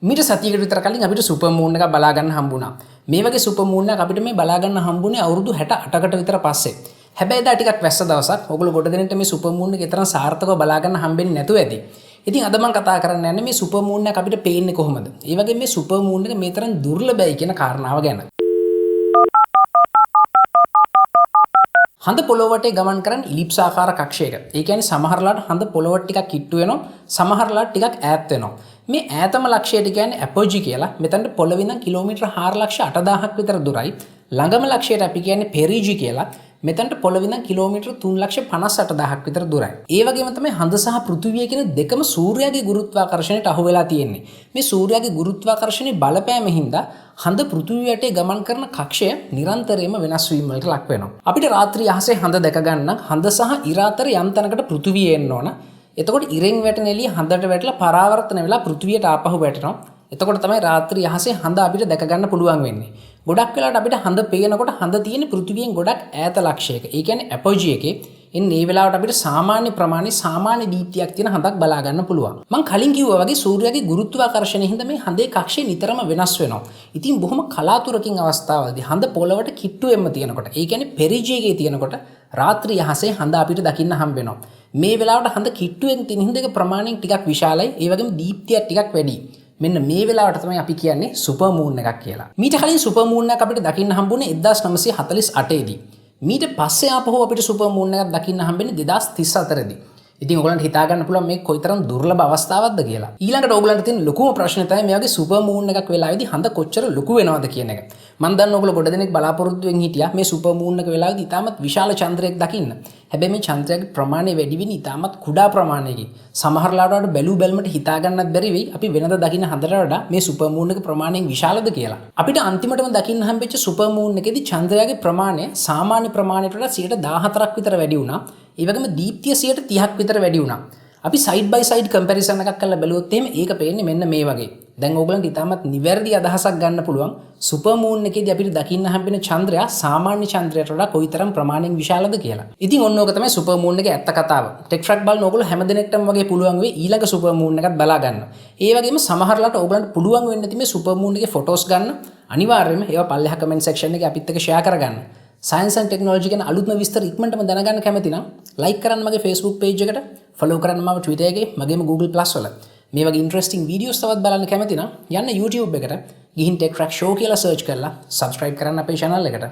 මීට සතියකට විතර කලින් අපිට සුපර් මූන් එකක් බලා ගන්න හම්බුණා. මේ වගේ සුපර් මූන් එකක් අපිට මේ බලා ගන්න හම්බුනේ අවුරුදු 68කට විතර පස්සේ. හැබැයි එදා ටිකක් වැස්ස දවසක්. ඔයගොල්ලෝ ගොඩ දෙනෙක්ට මේ සුපර් මූන් එක තරම් සාර්ථකව බලා ගන්න හම්බෙන්නේ නැතුව ඇති. ඉතින් අද මම කතා කරන්න යන්නේ මේ සුපර් මූන් එක අපිට පේන්නේ කොහොමද? ඒ වගේ මේ සුපර් මූන් එක මේ තරම් දුර්ලභයි කියන කාරණාව ගැන. හඳ පොළොව වටේ ගමන් කරන ඉලිප්ස් ආකාර කක්ෂයක. ඒ කියන්නේ සමහරලාට හඳ පොළොවට ටිකක් කිට්ටු වෙනවා, සමහරලාට ටිකක් ඈත් වෙනවා. මේ ඈතම ලක්ෂයට කියන්නේ අපෝජි කියලා. මෙතනට පොළොවේ ඉඳන් කිලෝමීටර් 4,80,000ක් විතර දුරයි. ළඟම ලක්ෂයට අපි කියන්නේ පෙරිජි කියලා. මෙතනට පොළොවේ ඉඳන් කිලෝමීටර් 3,58,000ක් විතර දුරයි. ඒ වගේම තමයි හඳ සහ පෘථිවිය කියන දෙකම සූර්යාගේ ගුරුත්වාකර්ෂණයට අහු වෙලා තියෙන්නේ. මේ සූර්යාගේ ගුරුත්වාකර්ෂණයේ බලපෑම හින්දා හඳ පෘථිවිය යටේ ගමන් කරන කක්ෂය නිරන්තරයෙන්ම වෙනස් වීම වලට ලක් වෙනවා. අපිට රාත්‍රී අහසේ හඳ දැක ගන්න හඳ සහ ඉර අතර යම් තැනකට පෘථිවිය එන්න ඕන. එතකොට ඉරෙන් වැටෙන එළිය හඳට වැටලා පරාවර්තන වෙලා පෘථිවියට ආපහු වැටෙනවා. එතකොට තමයි රාත්‍රී අහසේ හඳ අපිට දැක ගන්න පුළුවන් වෙන්නේ. ගොඩක් වෙලාවට අපිට හඳ පේනකොට හඳ තියෙන පෘථිවියෙන් ගොඩක් ඈත ලක්ෂයක. ඒ කියන්නේ අපෝජි එකේ. එන්නේ මේ වෙලාවට අපිට සාමාන්‍ය ප්‍රමාණයේ සාමාන්‍ය දීප්තියක් තියෙන හඳක් බලා ගන්න පුළුවන්. මම කලින් කිව්වා වගේ සූර්යාගේ ගුරුත්වාකර්ෂණය හින්දා මේ හඳේ කක්ෂය නිතරම වෙනස් වෙනවා. ඉතින් බොහොම කලාතුරකින් අවස්ථාවලදී හඳ පොළවට කිට්ටු වෙන්න තියෙනකොට, ඒ කියන්නේ පෙරිජියේ තියෙනකොට රාත්‍රී අහසේ හඳ අපිට දකින්න හම්බ වෙනවා. මේ වෙලාවට හඳ කිට්ටුවෙන් තියෙන හින්දා ප්‍රමාණයෙන් ටිකක් විශාලයි. ඒ වගේම දීප්තියක් ටිකක් වැඩි. මෙන්න මේ වෙලාවට තමයි අපි කියන්නේ සුපර් මූන් එකක් කියලා. මීට කලින් සුපර් මූන් එකක් අපිට දකින්න හම්බුනේ 1948 දී. මීට පස්සේ ආපහු අපිට සුපර් මූන් එකක් දකින්න හම්බෙන්නේ 2034 දී. ඉතින් ඔයගලන්ට හිතා ගන්න පුළුවන් මේක කොයිතරම් දුර්ලභ අවස්ථාවක්ද කියලා. ඊළඟට ඔයගලන්ට තියෙන ලොකුම ප්‍රශ්නේ තමයි මේ වගේ සුපර් මූන් එකක් වෙලාවේදී හඳ කොච්චර ලොකු වෙනවද කියන එක. මම දන්නවා ඔයගොල්ලෝ ගොඩ දෙනෙක් බලාපොරොත්තු වෙමින් හිටියා මේ සුපර් මූන් එක වෙලාවේදී ඉතාමත් විශාල චන්ද්‍රයක් දකින්න. හැබැයි මේ චන්ද්‍රයාගේ ප්‍රමාණය වැඩි වෙන්නේ ඉතාමත් කුඩා ප්‍රමාණයකින්. සමහර ලාවට බැලූ බැලමට හිතා ගන්නත් බැරි වෙයි අපි වෙනද දකින්න හඳට වඩා මේ සුපර් මූන් එක ප්‍රමාණයෙන් විශාලද කියලා. අපිට අන්තිමටම දකින්න හම්බෙච්ච සුපර් මූන් එකේදී චන්ද්‍රයාගේ ප්‍රමාණය සාමාන්‍ය ප්‍රමාණයට වඩා 14%ක් විතර වැඩි වුණා. ඒ වගේම දීප්තිය 30%ක් විතර වැඩි වුණා. අපි සයිඩ් බයි සයිඩ් කම්පැරිසන් එකක් කරලා බැලුවොත් එහෙම ඒක පේන්නේ මෙන්න මේ වගේ. දැන් ඕගලන්ට ඉතාමත් නිවැරදි අදහසක් ගන්න පුළුවන් සුපර් මූන් එකේදී අපිට දකින්න හම්බෙන චන්ද්‍රයා සාමාන්‍ය චන්ද්‍රයට වඩා කොයිතරම් ප්‍රමාණයෙන් විශාලද කියලා. ඉතින් ඔන්න ඕක තමයි සුපර් මූන් එකේ ඇත්ත කතාව. ටෙක්ට්‍රැක් බලන ඕගොල්ලෝ හැමදෙනෙක්ටම වගේ පුළුවන් වෙයි ඊළඟ සුපර් මූන් එකත් බලා ගන්න. ඒ වගේම සමහරලාට ඕගලන්ට පුළුවන් වෙන්නේ නැති මේ සුපර් මූන් එකේ ෆොටෝස් ගන්න. අනිවාර්යයෙන්ම ඒවා පල්ලෙහා කමෙන්ට් සෙක්ෂන් එකේ අපිත් එක්ක ෂෙයා කරගන්න. සයන්ස් ඇන්ඩ් ටෙක්නොලොජි ගැන අලුත්ම විස්තර ඉක්මනටම දැනගන්න කැමති නම් ලයික් කරන්න මගේ Facebook page එකට, follow කරන්න මම Twitter එකේ, මගේම Google Plus වල. මේ වගේ ඉන්ටරෙස්ටිං වීඩියෝස් තවත් බලන්න කැමති නම් යන්න YouTube එකට ගිහින් Tech Track Show කියලා සර්ච් කරලා subscribe කරන්න අපේ channel එකට.